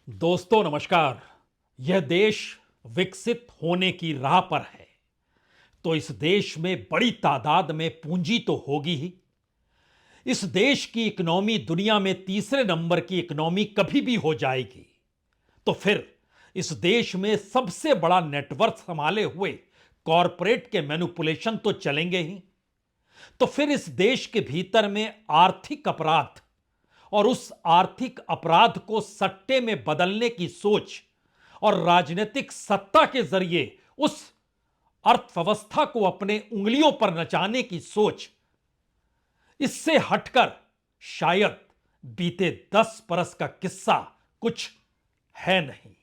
दोस्तों नमस्कार। यह देश विकसित होने की राह पर है, तो इस देश में बड़ी तादाद में पूंजी तो होगी ही। इस देश की इकोनॉमी दुनिया में तीसरे नंबर की इकोनॉमी कभी भी हो जाएगी, तो फिर इस देश में सबसे बड़ा नेटवर्क संभाले हुए कॉरपोरेट के मैनिपुलेशन तो चलेंगे ही। तो फिर इस देश के भीतर में आर्थिक अपराध और उस आर्थिक अपराध को सट्टे में बदलने की सोच और राजनीतिक सत्ता के जरिए उस अर्थव्यवस्था को अपने उंगलियों पर नचाने की सोच, इससे हटकर शायद बीते 10 बरस का किस्सा कुछ है नहीं।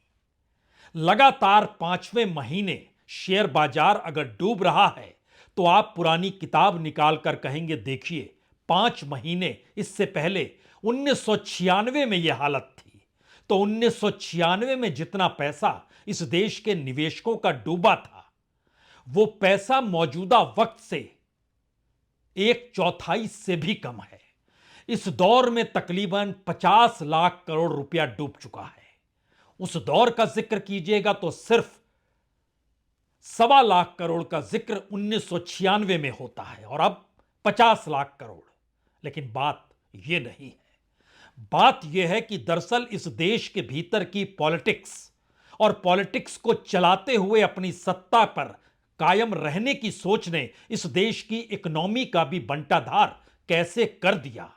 लगातार 5वें महीने शेयर बाजार अगर डूब रहा है तो आप पुरानी किताब निकालकर कहेंगे देखिए 5 महीने इससे पहले 1996 में यह हालत थी। तो 1996 में जितना पैसा इस देश के निवेशकों का डूबा था, वो पैसा मौजूदा वक्त से 1/4 से भी कम है। इस दौर में तकरीबन 50 लाख करोड़ रुपया डूब चुका है। उस दौर का जिक्र कीजिएगा तो सिर्फ 1.25 लाख करोड़ का जिक्र 1996 में होता है और अब 50 लाख करोड़। लेकिन बात यह नहीं है। बात यह है कि दरअसल इस देश के भीतर की पॉलिटिक्स और पॉलिटिक्स को चलाते हुए अपनी सत्ता पर कायम रहने की सोच ने इस देश की इकोनॉमी का भी बंटाधार कैसे कर दिया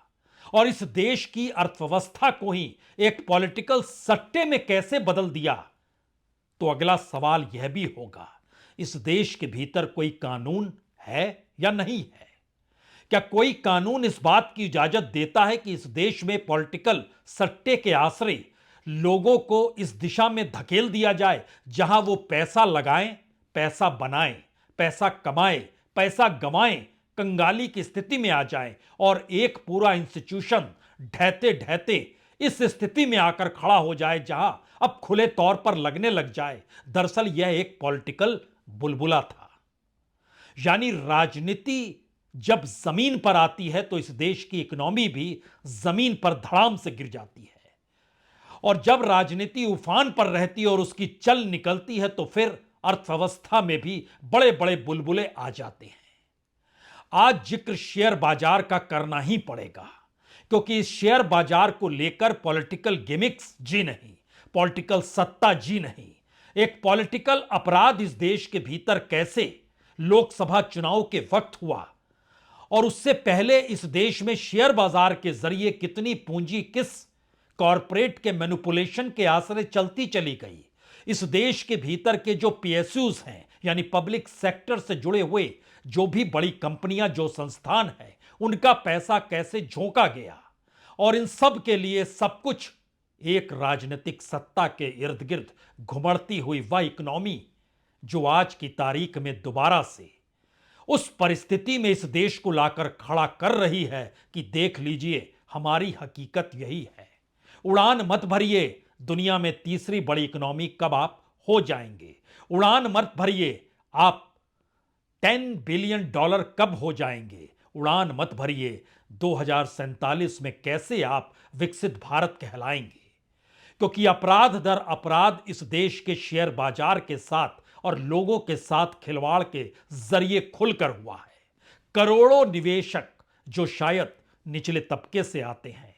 और इस देश की अर्थव्यवस्था को ही एक पॉलिटिकल सट्टे में कैसे बदल दिया। तो अगला सवाल यह भी होगा, इस देश के भीतर कोई कानून है या नहीं है? क्या कोई कानून इस बात की इजाजत देता है कि इस देश में पॉलिटिकल सट्टे के आश्रय लोगों को इस दिशा में धकेल दिया जाए जहां वो पैसा लगाएं, पैसा बनाएं, पैसा कमाएं, पैसा गंवाएं, कंगाली की स्थिति में आ जाएं और एक पूरा इंस्टीट्यूशन ढहते ढहते इस स्थिति में आकर खड़ा हो जाए जहां अब खुले तौर पर लगने लग जाए दरअसल यह एक पॉलिटिकल बुलबुला था। यानी राजनीति जब जमीन पर आती है तो इस देश की इकोनॉमी भी जमीन पर धड़ाम से गिर जाती है और जब राजनीति उफान पर रहती है और उसकी चल निकलती है तो फिर अर्थव्यवस्था में भी बड़े बड़े बुलबुले आ जाते हैं। आज जिक्र शेयर बाजार का करना ही पड़ेगा क्योंकि इस शेयर बाजार को लेकर पॉलिटिकल गिमिक्स जी नहीं, पॉलिटिकल सत्ता जी नहीं, एक पॉलिटिकल अपराध इस देश के भीतर कैसे लोकसभा चुनाव के वक्त हुआ और उससे पहले इस देश में शेयर बाजार के जरिए कितनी पूंजी किस कॉरपोरेट के मैनिपुलेशन के आश्रय चलती चली गई। इस देश के भीतर के जो पीएसयूज हैं यानी पब्लिक सेक्टर से जुड़े हुए जो भी बड़ी कंपनियां, जो संस्थान है, उनका पैसा कैसे झोंका गया और इन सब के लिए सब कुछ एक राजनीतिक सत्ता के इर्द गिर्द घुमड़ती हुई वह इकोनॉमी जो आज की तारीख में दोबारा से उस परिस्थिति में इस देश को लाकर खड़ा कर रही है कि देख लीजिए हमारी हकीकत यही है। उड़ान मत भरिए, दुनिया में तीसरी बड़ी इकोनॉमी कब आप हो जाएंगे। उड़ान मत भरिए, आप $10 बिलियन कब हो जाएंगे। उड़ान मत भरिए, 2047 में कैसे आप विकसित भारत कहलाएंगे। क्योंकि अपराध दर अपराध इस देश के शेयर बाजार के साथ और लोगों के साथ खिलवाड़ के जरिए खुलकर हुआ है। करोड़ों निवेशक जो शायद निचले तबके से आते हैं,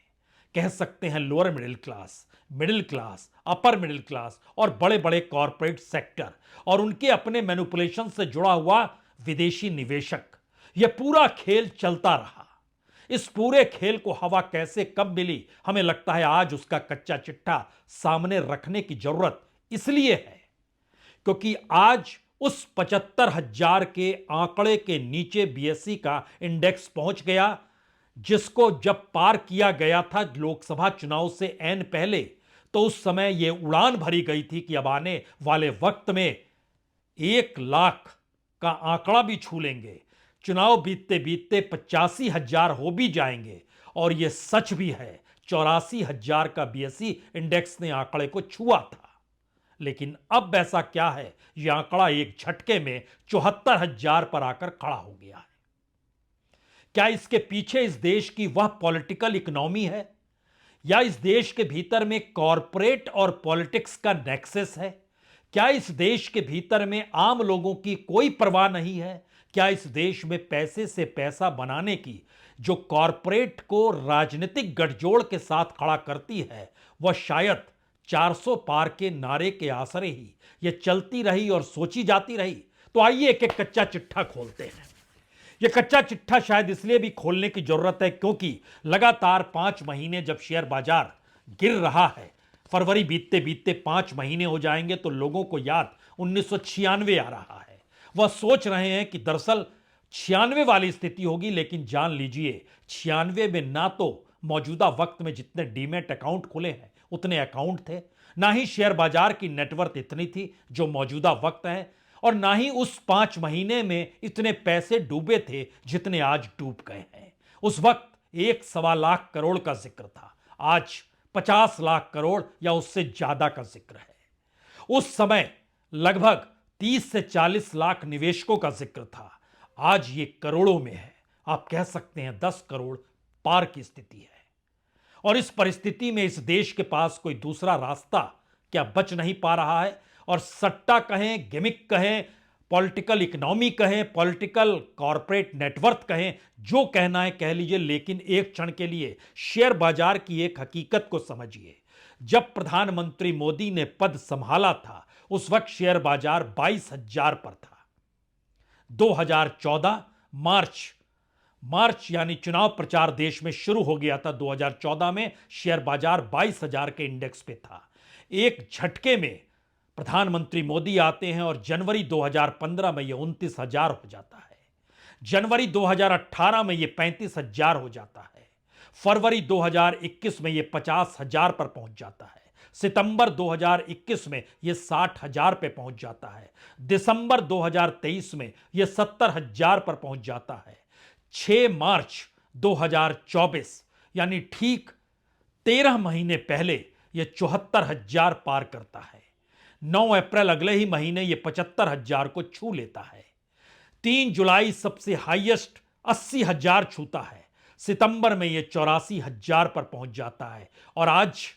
कह सकते हैं lower middle class, upper middle class और बड़े बड़े कॉरपोरेट सेक्टर और उनके अपने मैनिपुलेशन से जुड़ा हुआ विदेशी निवेशक, यह पूरा खेल चलता रहा। इस पूरे खेल को हवा कैसे कब मिली, हमें लगता है आज उसका कच्चा चिट्ठा सामने रखने की जरूरत इसलिए है क्योंकि आज उस 75,000 के आंकड़े के नीचे बीएसई का इंडेक्स पहुंच गया जिसको जब पार किया गया था लोकसभा चुनाव से ऐन पहले, तो उस समय यह उड़ान भरी गई थी कि अब आने वाले वक्त में 1 लाख का आंकड़ा भी छू लेंगे, चुनाव बीतते बीतते 85,000 हो भी जाएंगे और यह सच भी है। 84,000 का बीएसई इंडेक्स ने आंकड़े को छुआ था। लेकिन अब ऐसा क्या है, यह आंकड़ा एक झटके में 74,000 पर आकर खड़ा हो गया है। क्या इसके पीछे इस देश की वह पॉलिटिकल इकोनॉमी है या इस देश के भीतर में कॉरपोरेट और पॉलिटिक्स का नेक्सस है? क्या इस देश के भीतर में आम लोगों की कोई परवाह नहीं है? क्या इस देश में पैसे से पैसा बनाने की जो कॉरपोरेट को राजनीतिक गठजोड़ के साथ खड़ा करती है, वह शायद 400 पार के नारे के आसरे ही यह चलती रही और सोची जाती रही? तो आइए एक एक कच्चा चिट्ठा खोलते हैं। यह कच्चा चिट्ठा शायद इसलिए भी खोलने की जरूरत है क्योंकि लगातार 5 महीने जब शेयर बाजार गिर रहा है, फरवरी बीतते बीतते 5 महीने हो जाएंगे तो लोगों को याद 1996 आ रहा है। वह सोच रहे हैं कि दरअसल 96 वाली स्थिति होगी, लेकिन जान लीजिए 96 में ना तो मौजूदा वक्त में जितने डीमैट अकाउंट खुले हैं उतने अकाउंट थे, ना ही शेयर बाजार की नेटवर्थ इतनी थी जो मौजूदा वक्त है, और ना ही उस 5 महीने में इतने पैसे डूबे थे जितने आज डूब गए हैं। उस वक्त 1.25 करोड़ का जिक्र था, आज 50 लाख करोड़ या उससे ज्यादा का जिक्र है। उस समय लगभग 30 से 40 लाख निवेशकों का जिक्र था, आज ये करोड़ों में है। आप कह सकते हैं 10 करोड़ पार की स्थिति है। और इस परिस्थिति में इस देश के पास कोई दूसरा रास्ता क्या बच नहीं पा रहा है? और सट्टा कहें, गिमिक कहें, पॉलिटिकल इकोनॉमी कहें, पॉलिटिकल कॉरपोरेट नेटवर्थ कहें, जो कहना है कह लीजिए, लेकिन एक क्षण के लिए शेयर बाजार की एक हकीकत को समझिए। जब प्रधानमंत्री मोदी ने पद संभाला था उस वक्त शेयर बाजार 22,000 पर था। 2014 मार्च यानी चुनाव प्रचार देश में शुरू हो गया था। 2014 में शेयर बाजार 22,000 के इंडेक्स पे था। एक झटके में प्रधानमंत्री मोदी आते हैं और जनवरी 2015 में यह 29,000 हो जाता है। जनवरी 2018 में यह 35,000 हो जाता है। फरवरी 2021 में यह 50,000 पर पहुंच जाता है। सितंबर 2021 में यह 60,000 पे पहुंच जाता है। दिसंबर 2023 में यह 70,000 पर पहुंच जाता है। 6 मार्च 2024 यानी ठीक 13 महीने पहले यह 74,000 पार करता है। 9 अप्रैल अगले ही महीने यह 75,000 को छू लेता है। 3 जुलाई सबसे हाईएस्ट 80,000 छूता है। सितंबर में यह 84,000 पर पहुंच जाता है और आज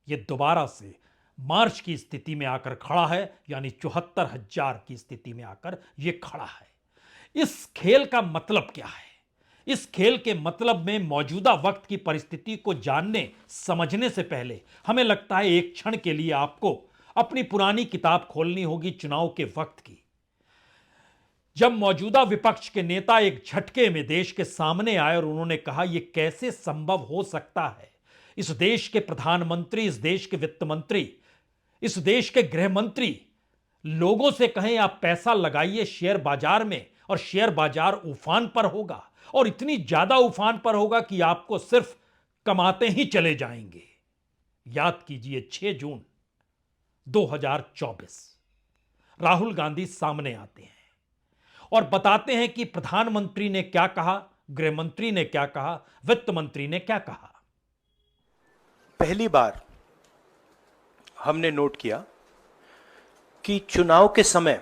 यह दोबारा से मार्च की स्थिति में आकर खड़ा है, यानी 74,000 की स्थिति में आकर यह खड़ा है। इस खेल का मतलब क्या है? इस खेल के मतलब में मौजूदा वक्त की परिस्थिति को जानने समझने से पहले हमें लगता है एक क्षण के लिए आपको अपनी पुरानी किताब खोलनी होगी चुनाव के वक्त की, जब मौजूदा विपक्ष के नेता एक झटके में देश के सामने आए और उन्होंने कहा यह कैसे संभव हो सकता है। इस देश के प्रधानमंत्री, इस देश के वित्त मंत्री, इस देश के गृह मंत्री लोगों से कहें आप पैसा लगाइए शेयर बाजार में और शेयर बाजार उफान पर होगा, और इतनी ज्यादा उफान पर होगा कि आपको सिर्फ कमाते ही चले जाएंगे। याद कीजिए 6 जून 2024 राहुल गांधी सामने आते हैं और बताते हैं कि प्रधानमंत्री ने क्या कहा, गृह मंत्री ने क्या कहा, वित्त मंत्री ने क्या कहा। पहली बार हमने नोट किया कि चुनाव के समय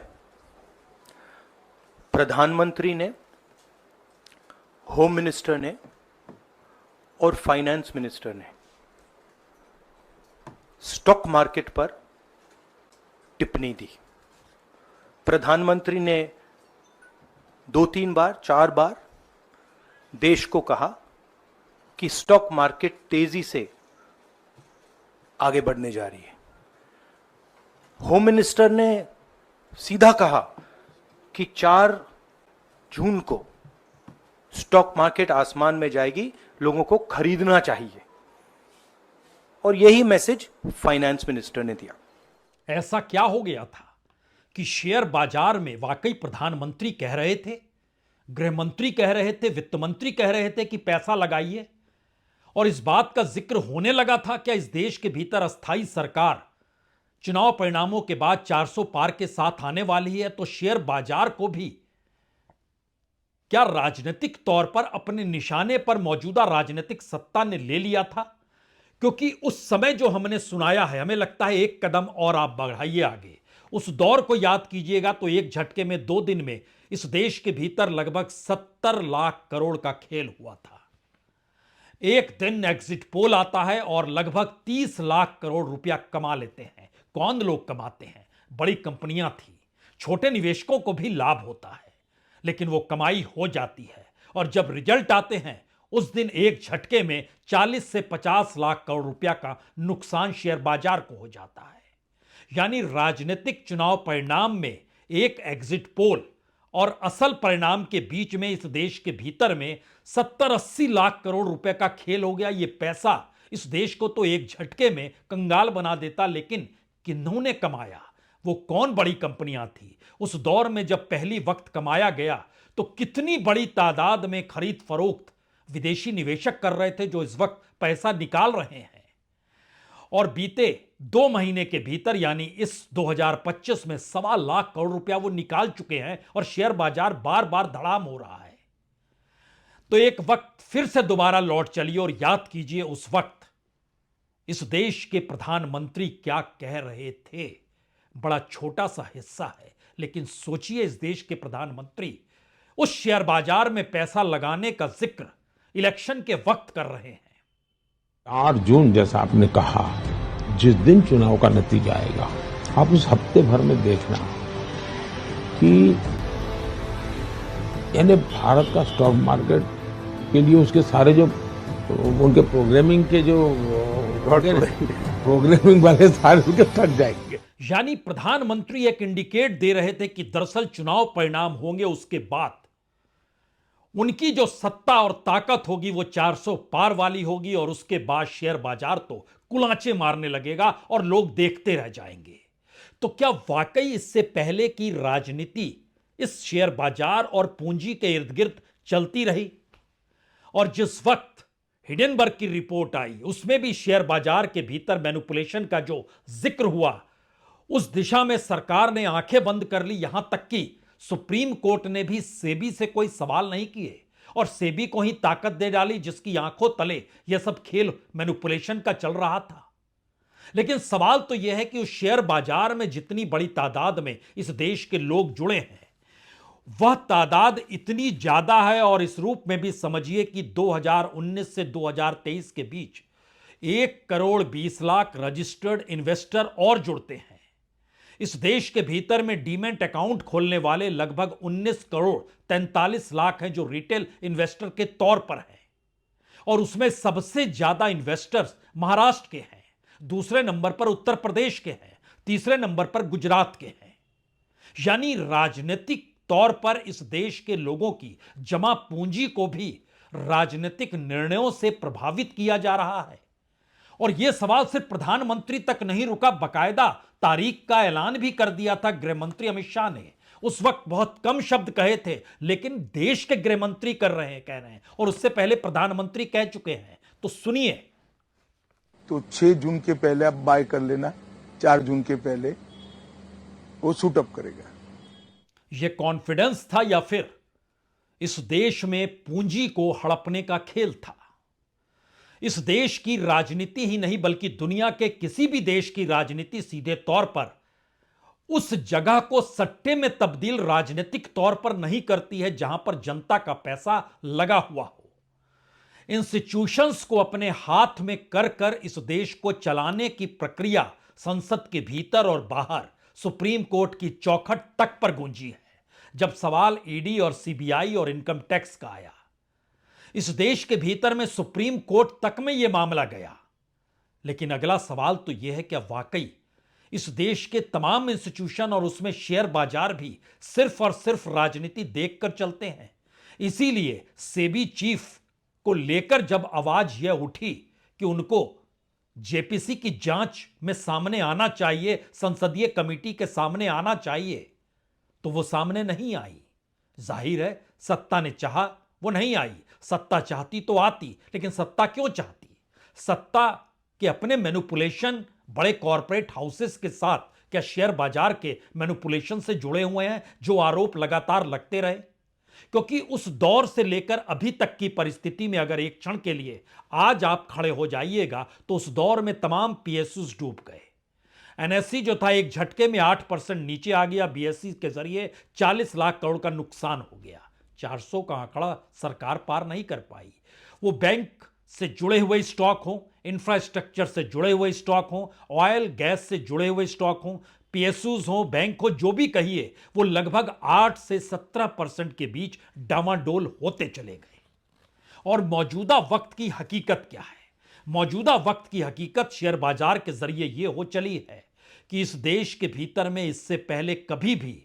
प्रधानमंत्री ने, होम मिनिस्टर ने और फाइनेंस मिनिस्टर ने स्टॉक मार्केट पर टिप्पणी दी। प्रधानमंत्री ने 2-3 बार, 4 बार देश को कहा कि स्टॉक मार्केट तेजी से आगे बढ़ने जा रही है। होम मिनिस्टर ने सीधा कहा कि 4 जून को स्टॉक मार्केट आसमान में जाएगी, लोगों को खरीदना चाहिए। और यही मैसेज फाइनेंस मिनिस्टर ने दिया। ऐसा क्या हो गया था कि शेयर बाजार में वाकई प्रधानमंत्री कह रहे थे, गृह मंत्री कह रहे थे, वित्त मंत्री कह रहे थे कि पैसा लगाइए, और इस बात का जिक्र होने लगा था क्या इस देश के भीतर अस्थाई सरकार चुनाव परिणामों के बाद 400 पार के साथ आने वाली है, तो शेयर बाजार को भी क्या राजनीतिक तौर पर अपने निशाने पर मौजूदा राजनीतिक सत्ता ने ले लिया था? क्योंकि उस समय जो हमने सुनाया है, हमें लगता है एक कदम और आप बढ़ाइए आगे, उस दौर को याद कीजिएगा तो एक झटके में 2 दिन में इस देश के भीतर लगभग 70 लाख करोड़ का खेल हुआ था। एक दिन एग्जिट पोल आता है और लगभग 30 लाख करोड़ रुपया कमा लेते हैं। कौन लोग कमाते हैं? बड़ी कंपनियां थी, छोटे निवेशकों को भी लाभ होता है, लेकिन वो कमाई हो जाती है और जब रिजल्ट आते हैं उस दिन एक झटके में 40 से 50 लाख करोड़ रुपया का नुकसान शेयर बाजार को हो जाता है। यानी राजनीतिक चुनाव परिणाम में एक एग्जिट पोल और असल परिणाम के बीच में इस देश के भीतर में 70-80 लाख करोड़ रुपए का खेल हो गया। ये पैसा इस देश को तो एक झटके में कंगाल बना देता, लेकिन किन्होंने कमाया? वो कौन बड़ी कंपनियां थी? उस दौर में जब पहली वक्त कमाया गया तो कितनी बड़ी तादाद में खरीद फरोख्त विदेशी निवेशक कर रहे थे जो इस वक्त पैसा निकाल रहे हैं। और बीते 2 महीने के भीतर यानी इस 2025 में 1.25 लाख करोड़ रुपया वो निकाल चुके हैं और शेयर बाजार बार बार धड़ाम हो रहा है। तो एक वक्त फिर से दोबारा लौट चलिए और याद कीजिए उस वक्त इस देश के प्रधानमंत्री क्या कह रहे थे। बड़ा छोटा सा हिस्सा है, लेकिन सोचिए इस देश के प्रधानमंत्री उस शेयर बाजार में पैसा लगाने का जिक्र इलेक्शन के वक्त कर रहे हैं। 8 जून जैसा आपने कहा, जिस दिन चुनाव का नतीजा आएगा, आप उस हफ्ते भर में देखना कि यानी भारत का स्टॉक मार्केट के लिए उसके सारे जो उनके प्रोग्रामिंग के जो प्रोग्रामिंग वाले सारे उनके थक जाएंगे। यानी प्रधानमंत्री एक इंडिकेट दे रहे थे कि दरअसल चुनाव परिणाम होंगे, उसके बाद उनकी जो सत्ता और ताकत होगी वो 400 पार वाली होगी और उसके बाद शेयर बाजार तो कुलांचे मारने लगेगा और लोग देखते रह जाएंगे। तो क्या वाकई इससे पहले की राजनीति इस शेयर बाजार और पूंजी के इर्द गिर्द चलती रही? और जिस वक्त हिडेनबर्ग की रिपोर्ट आई उसमें भी शेयर बाजार के भीतर मैनिपुलेशन का जो जिक्र हुआ, उस दिशा में सरकार ने आंखें बंद कर ली। यहां तक कि सुप्रीम कोर्ट ने भी सेबी से कोई सवाल नहीं किए और सेबी को ही ताकत दे डाली जिसकी आंखों तले यह सब खेल मैनिपुलेशन का चल रहा था। लेकिन सवाल तो यह है कि उस शेयर बाजार में जितनी बड़ी तादाद में इस देश के लोग जुड़े हैं वह तादाद इतनी ज्यादा है और इस रूप में भी समझिए कि 2019 से 2023 के बीच 1 करोड़ 20 लाख रजिस्टर्ड इन्वेस्टर और जुड़ते हैं। इस देश के भीतर में डीमैट अकाउंट खोलने वाले लगभग 19 करोड़ 43 लाख हैं जो रिटेल इन्वेस्टर के तौर पर हैं और उसमें सबसे ज्यादा इन्वेस्टर्स महाराष्ट्र के हैं, दूसरे नंबर पर उत्तर प्रदेश के हैं, तीसरे नंबर पर गुजरात के हैं। यानी राजनीतिक तौर पर इस देश के लोगों की जमा पूंजी को भी राजनीतिक निर्णयों से प्रभावित किया जा रहा है। और यह सवाल सिर्फ प्रधानमंत्री तक नहीं रुका, बकायदा तारीख का ऐलान भी कर दिया था गृह मंत्री अमित शाह ने। उस वक्त बहुत कम शब्द कहे थे, लेकिन देश के गृह मंत्री कह रहे हैं और उससे पहले प्रधानमंत्री कह चुके हैं। तो सुनिए। तो 6 जून के पहले आप बाय कर लेना, 4 जून के पहले वो सूट अप करेगा। यह कॉन्फिडेंस था या फिर इस देश में पूंजी को हड़पने का खेल था? इस देश की राजनीति ही नहीं बल्कि दुनिया के किसी भी देश की राजनीति सीधे तौर पर उस जगह को सट्टे में तब्दील राजनीतिक तौर पर नहीं करती है जहां पर जनता का पैसा लगा हुआ हो। इंस्टीट्यूशंस को अपने हाथ में कर कर इस देश को चलाने की प्रक्रिया संसद के भीतर और बाहर सुप्रीम कोर्ट की चौखट तक पर गूंजी है। जब सवाल ईडी और सीबीआई और इनकम टैक्स का आया, इस देश के भीतर में सुप्रीम कोर्ट तक में यह मामला गया। लेकिन अगला सवाल तो यह है कि वाकई इस देश के तमाम इंस्टीट्यूशन और उसमें शेयर बाजार भी सिर्फ और सिर्फ राजनीति देखकर चलते हैं। इसीलिए सेबी चीफ को लेकर जब आवाज यह उठी कि उनको जेपीसी की जांच में सामने आना चाहिए, संसदीय कमेटी के सामने आना चाहिए, तो वो सामने नहीं आई। जाहिर है सत्ता ने चाहा, वो नहीं आई। सत्ता चाहती तो आती, लेकिन सत्ता क्यों चाहती? सत्ता के अपने मैनिपुलेशन बड़े कॉरपोरेट हाउसेस के साथ क्या शेयर बाजार के मैनिपुलेशन से जुड़े हुए हैं, जो आरोप लगातार लगते रहे? क्योंकि उस दौर से लेकर अभी तक की परिस्थिति में अगर एक क्षण के लिए आज आप खड़े हो जाइएगा तो उस दौर में तमाम पीएसयूज डूब गए। एनएससी जो था एक झटके में 8% नीचे आ गया। बीएससी के जरिए 40 लाख करोड़ का नुकसान हो गया। 400 का आंकड़ा सरकार पार नहीं कर पाई। वो बैंक से जुड़े हुए स्टॉक हों, इंफ्रास्ट्रक्चर से जुड़े हुए स्टॉक हों, ऑयल गैस से जुड़े हुए स्टॉक हों, पीएसयूज हों, बैंक हो, जो भी कहिए, वो लगभग 8 से 17% के बीच डामाडोल होते चले गए। और मौजूदा वक्त की हकीकत क्या है? मौजूदा वक्त की हकीकत शेयर बाजार के जरिए यह हो चली है कि इस देश के भीतर में इससे पहले कभी भी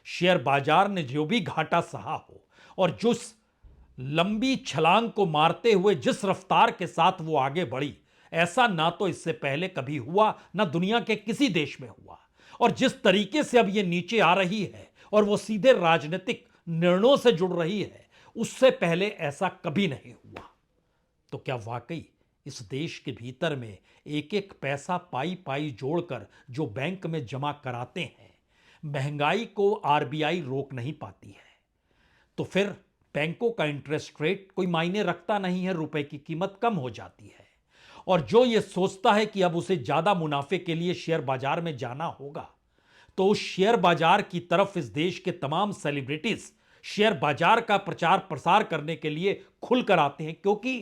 शेयर बाजार ने जो भी घाटा सहा हो और जिस लंबी छलांग को मारते हुए जिस रफ्तार के साथ वो आगे बढ़ी, ऐसा ना तो इससे पहले कभी हुआ, ना दुनिया के किसी देश में हुआ। और जिस तरीके से अब ये नीचे आ रही है और वो सीधे राजनीतिक निर्णयों से जुड़ रही है, उससे पहले ऐसा कभी नहीं हुआ। तो क्या वाकई इस देश के भीतर में एक एक पैसा पाई पाई जोड़कर जो बैंक में जमा कराते हैं, महंगाई को आरबीआई रोक नहीं पाती है? तो फिर बैंकों का इंटरेस्ट रेट कोई मायने रखता नहीं है, रुपए की कीमत कम हो जाती है। और जो ये सोचता है कि अब उसे ज्यादा मुनाफे के लिए शेयर बाजार में जाना होगा, तो उस शेयर बाजार की तरफ इस देश के तमाम सेलिब्रिटीज शेयर बाजार का प्रचार प्रसार करने के लिए खुलकर आते हैं, क्योंकि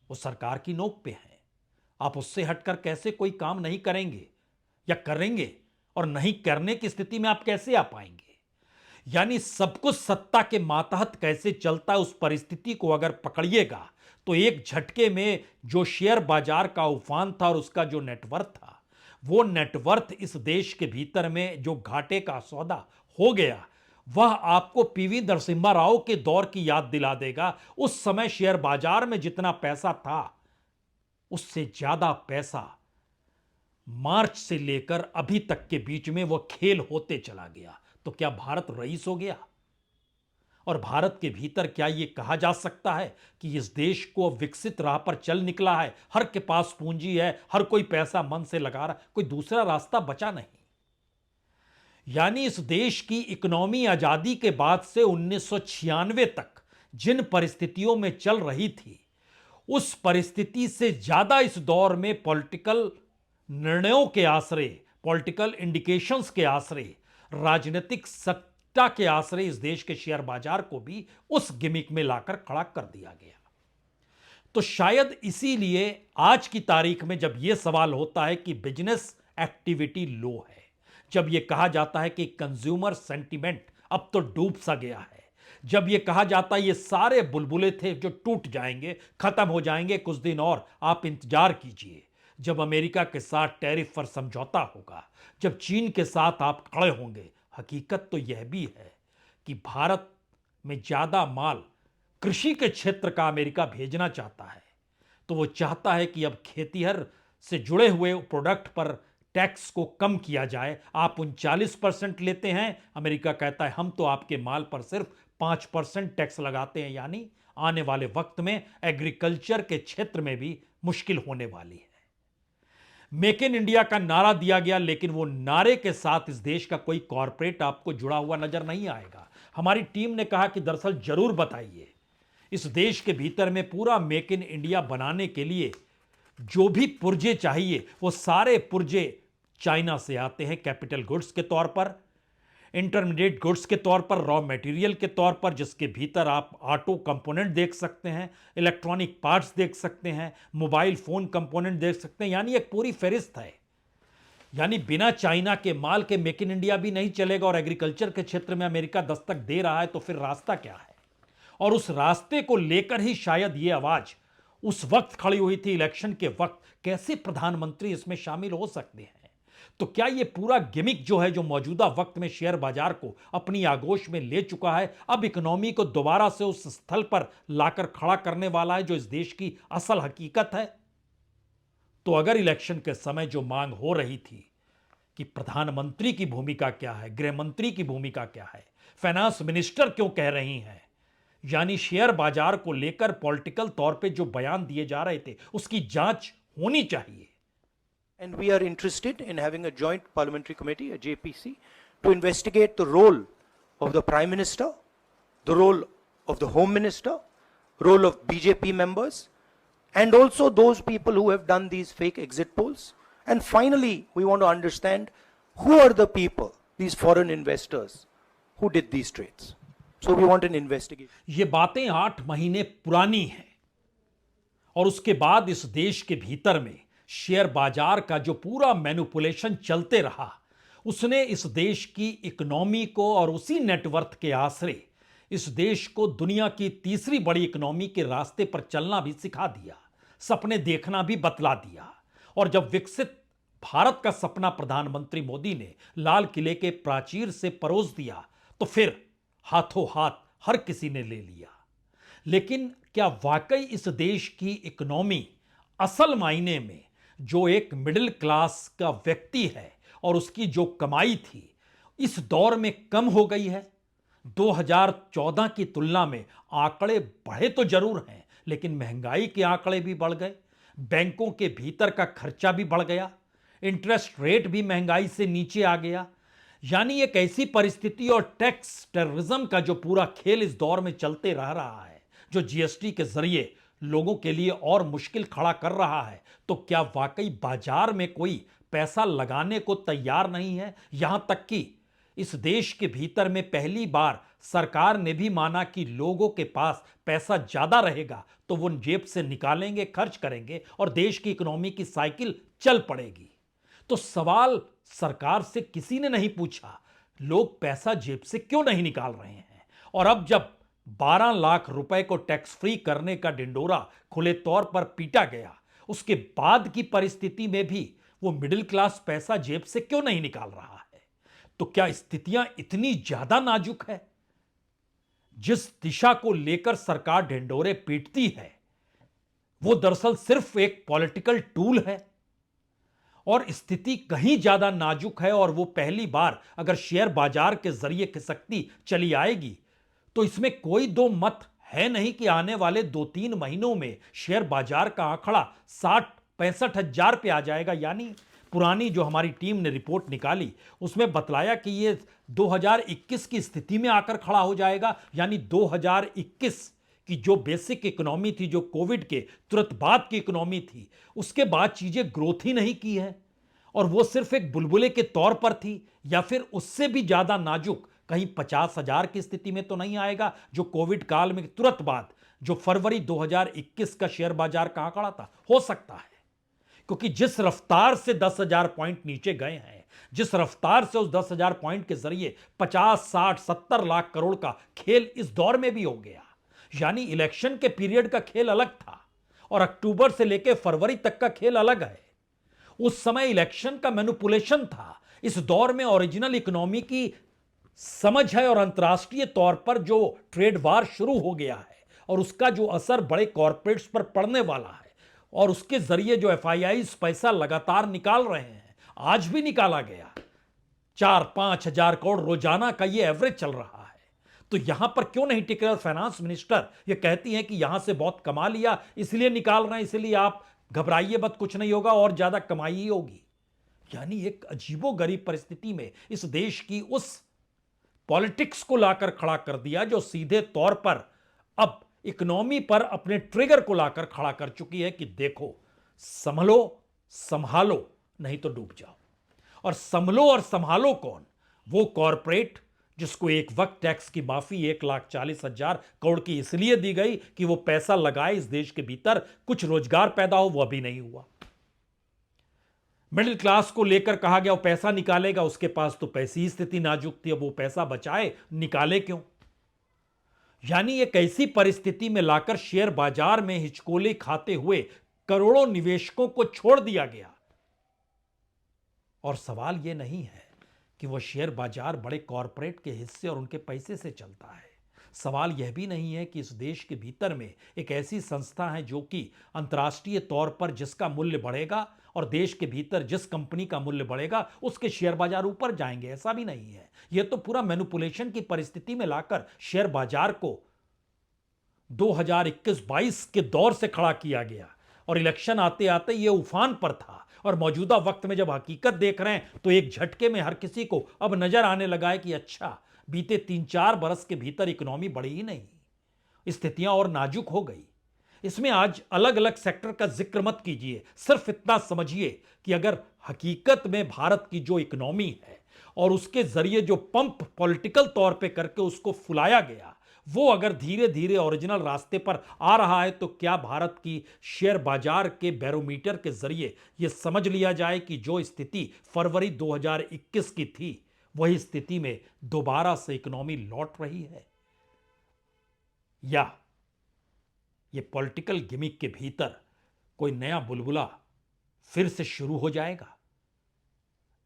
वो सरकार की नोक पे हैं। आप उससे हटकर कैसे कोई काम नहीं करेंगे या करेंगे, और नहीं करने की स्थिति में आप कैसे आ पाएंगे? यानी सब कुछ सत्ता के मातहत कैसे चलता है, उस परिस्थिति को अगर पकड़िएगा तो एक झटके में जो शेयर बाजार का उफान था और उसका जो नेटवर्थ था, वो नेटवर्थ इस देश के भीतर में जो घाटे का सौदा हो गया, वह आपको पीवी नरसिम्हा राव के दौर की याद दिला देगा। उस समय शेयर बाजार में जितना पैसा था, उससे ज्यादा पैसा मार्च से लेकर अभी तक के बीच में वह खेल होते चला गया। तो क्या भारत रईस हो गया? और भारत के भीतर क्या यह कहा जा सकता है कि इस देश को विकसित राह पर चल निकला है? हर के पास पूंजी है, हर कोई पैसा मन से लगा रहा, कोई दूसरा रास्ता बचा नहीं। यानी इस देश की इकोनॉमी आजादी के बाद से 1996 तक जिन परिस्थितियों में चल रही थी, उस परिस्थिति से ज्यादा इस दौर में पॉलिटिकल निर्णयों के आश्रय, पॉलिटिकल इंडिकेशंस के आश्रय, राजनीतिक सत्ता के आश्रय इस देश के शेयर बाजार को भी उस गिमिक में लाकर खड़ा कर दिया गया। तो शायद इसीलिए आज की तारीख में जब यह सवाल होता है कि बिजनेस एक्टिविटी लो है, जब यह कहा जाता है कि कंज्यूमर सेंटिमेंट अब तो डूब सा गया है, जब यह कहा जाता है ये सारे बुलबुले थे जो टूट जाएंगे, खत्म हो जाएंगे, कुछ दिन और आप इंतजार कीजिए, जब अमेरिका के साथ टैरिफ पर समझौता होगा, जब चीन के साथ आप खड़े होंगे। हकीकत तो यह भी है कि भारत में ज्यादा माल कृषि के क्षेत्र का अमेरिका भेजना चाहता है, तो वो चाहता है कि अब खेतीहर से जुड़े हुए प्रोडक्ट पर टैक्स को कम किया जाए। आप 39% लेते हैं, अमेरिका कहता है हम तो आपके माल पर सिर्फ 5% टैक्स लगाते हैं। यानी आने वाले वक्त में एग्रीकल्चर के क्षेत्र में भी मुश्किल होने वाली है। मेक इन इंडिया का नारा दिया गया, लेकिन वो नारे के साथ इस देश का कोई कॉरपोरेट आपको जुड़ा हुआ नजर नहीं आएगा। हमारी टीम ने कहा कि दरअसल जरूर बताइए, इस देश के भीतर में पूरा मेक इन इंडिया बनाने के लिए जो भी पुर्जे चाहिए, वो सारे पुर्जे चाइना से आते हैं, कैपिटल गुड्स के तौर पर, इंटरमीडिएट गुड्स के तौर पर, रॉ मटेरियल के तौर पर, जिसके भीतर आप ऑटो कंपोनेंट देख सकते हैं, इलेक्ट्रॉनिक पार्ट्स देख सकते हैं, मोबाइल फोन कंपोनेंट देख सकते हैं। यानी एक पूरी फहरिस्त है। यानी बिना चाइना के माल के मेक इन इंडिया भी नहीं चलेगा। और एग्रीकल्चर के क्षेत्र में अमेरिका दस्तक दे रहा है, तो फिर रास्ता क्या है? और उस रास्ते को लेकर ही शायद ये आवाज उस वक्त खड़ी हुई थी, इलेक्शन के वक्त, कैसे प्रधानमंत्री इसमें शामिल हो सकते हैं। तो क्या ये पूरा गिमिक जो है, जो मौजूदा वक्त में शेयर बाजार को अपनी आगोश में ले चुका है, अब इकोनॉमी को दोबारा से उस स्थल पर लाकर खड़ा करने वाला है जो इस देश की असल हकीकत है? तो अगर इलेक्शन के समय जो मांग हो रही थी कि प्रधानमंत्री की भूमिका क्या है, गृह मंत्री की भूमिका क्या है, फाइनेंस मिनिस्टर क्यों कह रही हैं, यानी शेयर बाजार को लेकर पॉलिटिकल तौर पे जो बयान दिए जा रहे थे, उसकी जांच होनी चाहिए। And we are interested in having a joint parliamentary committee, a JPC, to investigate the role of the Prime Minister, the role of the Home Minister, role of BJP members, and also those people who have done these fake exit polls. And finally, we want to understand who are the people, these foreign investors, who did these trades. So we want an investigation. ये बातें 8 महीने पुरानी हैं और उसके बाद इस देश के भीतर में शेयर बाजार का जो पूरा मैनिपुलेशन चलते रहा, उसने इस देश की इकोनॉमी को और उसी नेटवर्थ के आसरे इस देश को दुनिया की तीसरी बड़ी इकोनॉमी के रास्ते पर चलना भी सिखा दिया, सपने देखना भी बतला दिया। और जब विकसित भारत का सपना प्रधानमंत्री मोदी ने लाल किले के प्राचीर से परोस दिया, तो फिर हाथों हाथ हर किसी ने ले लिया। लेकिन क्या वाकई इस देश की इकोनॉमी असल मायने में जो एक मिडिल क्लास का व्यक्ति है और उसकी जो कमाई थी, इस दौर में कम हो गई है? 2014 की तुलना में आंकड़े बढ़े तो जरूर हैं, लेकिन महंगाई के आंकड़े भी बढ़ गए, बैंकों के भीतर का खर्चा भी बढ़ गया, इंटरेस्ट रेट भी महंगाई से नीचे आ गया। यानी एक ऐसी परिस्थिति और टैक्स टेररिज्म का जो पूरा खेल इस दौर में चलते रह रहा है, जो जीएसटी के जरिए लोगों के लिए और मुश्किल खड़ा कर रहा है, तो क्या वाकई बाजार में कोई पैसा लगाने को तैयार नहीं है? यहां तक कि इस देश के भीतर में पहली बार सरकार ने भी माना कि लोगों के पास पैसा ज्यादा रहेगा तो वो जेब से निकालेंगे, खर्च करेंगे और देश की इकोनॉमी की साइकिल चल पड़ेगी। तो सवाल सरकार से किसी ने नहीं पूछा, लोग पैसा जेब से क्यों नहीं निकाल रहे हैं? और अब जब 12 लाख रुपए को टैक्स फ्री करने का डिंडोरा खुले तौर पर पीटा गया, उसके बाद की परिस्थिति में भी वो मिडिल क्लास पैसा जेब से क्यों नहीं निकाल रहा है? तो क्या स्थितियां इतनी ज्यादा नाजुक है? जिस दिशा को लेकर सरकार ढिंडोरे पीटती है, वो दरअसल सिर्फ एक पॉलिटिकल टूल है। और स्थिति कहीं ज्यादा नाजुक है, और वो पहली बार अगर शेयर बाजार के जरिए खिसकती चली आएगी, तो इसमें कोई दो मत है नहीं कि आने वाले 2-3 महीनों में शेयर बाजार का आंकड़ा 60-65 हजार पे आ जाएगा। यानी पुरानी जो हमारी टीम ने रिपोर्ट निकाली, उसमें बतलाया कि ये 2021 की स्थिति में आकर खड़ा हो जाएगा। यानी 2021 की जो बेसिक इकोनॉमी थी, जो कोविड के तुरंत बाद की इकोनॉमी थी, उसके बाद चीजें ग्रोथ ही नहीं की है, और वो सिर्फ एक बुलबुले के तौर पर थी, या फिर उससे भी ज्यादा नाजुक कहीं 50 हजार की स्थिति में तो नहीं आएगा, जो कोविड काल में तुरंत बाद जो फरवरी 2021 का शेयर बाजार का आंकड़ा था। हो सकता है, क्योंकि जिस रफ्तार से 10,000 पॉइंट नीचे गए हैं, जिस रफ्तार से उस 10,000 पॉइंट के जरिए 50, 60, 70 लाख करोड़ का खेल इस दौर में भी हो गया। यानी इलेक्शन के पीरियड का खेल अलग था और अक्टूबर से लेकर फरवरी तक का खेल अलग है। उस समय इलेक्शन का मैनिपुलेशन था, इस दौर में ओरिजिनल इकोनॉमी की समझ है, और अंतर्राष्ट्रीय तौर पर जो ट्रेड वार शुरू हो गया है और उसका जो असर बड़े कॉर्पोरेट्स पर पड़ने वाला है, और उसके जरिए जो एफआईआईज पैसा लगातार निकाल रहे हैं, आज भी निकाला गया 4-5 हजार करोड़ रोजाना का ये एवरेज चल रहा है। तो यहां पर क्यों नहीं टिके? और फाइनेंस मिनिस्टर ये कहती हैं कि यहां से बहुत कमा लिया इसलिए निकाल रहे हैं, इसलिए आप घबराइए मत, कुछ नहीं होगा और ज्यादा कमाई ही होगी। यानी एक अजीबोगरीब परिस्थिति में इस देश की उस पॉलिटिक्स को लाकर खड़ा कर दिया जो सीधे तौर पर अब इकोनॉमी पर अपने ट्रिगर को लाकर खड़ा कर चुकी है कि देखो, संभलो संभालो नहीं तो डूब जाओ। और संभलो और संभालो कौन? वो कॉरपोरेट जिसको एक वक्त टैक्स की माफी 1,40,000 करोड़ की इसलिए दी गई कि वो पैसा लगाए इस देश के भीतर, कुछ रोजगार पैदा हो, वो अभी नहीं हुआ। मिडिल क्लास को लेकर कहा गया वो पैसा निकालेगा, उसके पास तो पैसी ही स्थिति नाजुक थी, अब वो पैसा बचाए, निकाले क्यों? यानी एक ऐसी परिस्थिति में लाकर शेयर बाजार में हिचकोले खाते हुए करोड़ों निवेशकों को छोड़ दिया गया। और सवाल यह नहीं है कि वह शेयर बाजार बड़े कॉरपोरेट के हिस्से और उनके पैसे से चलता है। सवाल यह भी नहीं है कि इस देश के भीतर में एक ऐसी संस्था है जो कि अंतर्राष्ट्रीय तौर पर जिसका मूल्य बढ़ेगा और देश के भीतर जिस कंपनी का मूल्य बढ़ेगा उसके शेयर बाजार ऊपर जाएंगे। ऐसा भी नहीं है। यह तो पूरा मैनिपुलेशन की परिस्थिति में लाकर शेयर बाजार को 2021-22 के दौर से खड़ा किया गया, और इलेक्शन आते आते यह उफान पर था। और मौजूदा वक्त में जब हकीकत देख रहे हैं तो एक झटके में हर किसी को अब नजर आने लगा है कि अच्छा, बीते 3-4 बरस के भीतर इकोनॉमी बढ़ी ही नहीं, स्थितियां और नाजुक हो गई। इसमें आज अलग अलग सेक्टर का जिक्र मत कीजिए, सिर्फ इतना समझिए कि अगर हकीकत में भारत की जो इकोनॉमी है और उसके जरिए जो पंप पॉलिटिकल तौर पे करके उसको फुलाया गया, वो अगर धीरे धीरे ओरिजिनल रास्ते पर आ रहा है तो क्या भारत की शेयर बाजार के बैरोमीटर के जरिए यह समझ लिया जाए कि जो स्थिति फरवरी 2021 की थी वही स्थिति में दोबारा से इकोनॉमी लौट रही है, या ये पॉलिटिकल गिमिक के भीतर कोई नया बुलबुला फिर से शुरू हो जाएगा,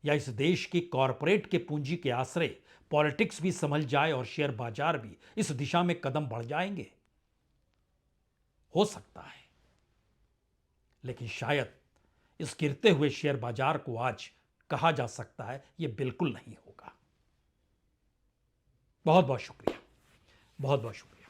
या इस देश की कॉरपोरेट के पूंजी के आश्रय पॉलिटिक्स भी संभल जाए और शेयर बाजार भी इस दिशा में कदम बढ़ जाएंगे। हो सकता है, लेकिन शायद इस गिरते हुए शेयर बाजार को आज कहा जा सकता है यह बिल्कुल नहीं होगा। बहुत बहुत शुक्रिया, बहुत बहुत शुक्रिया।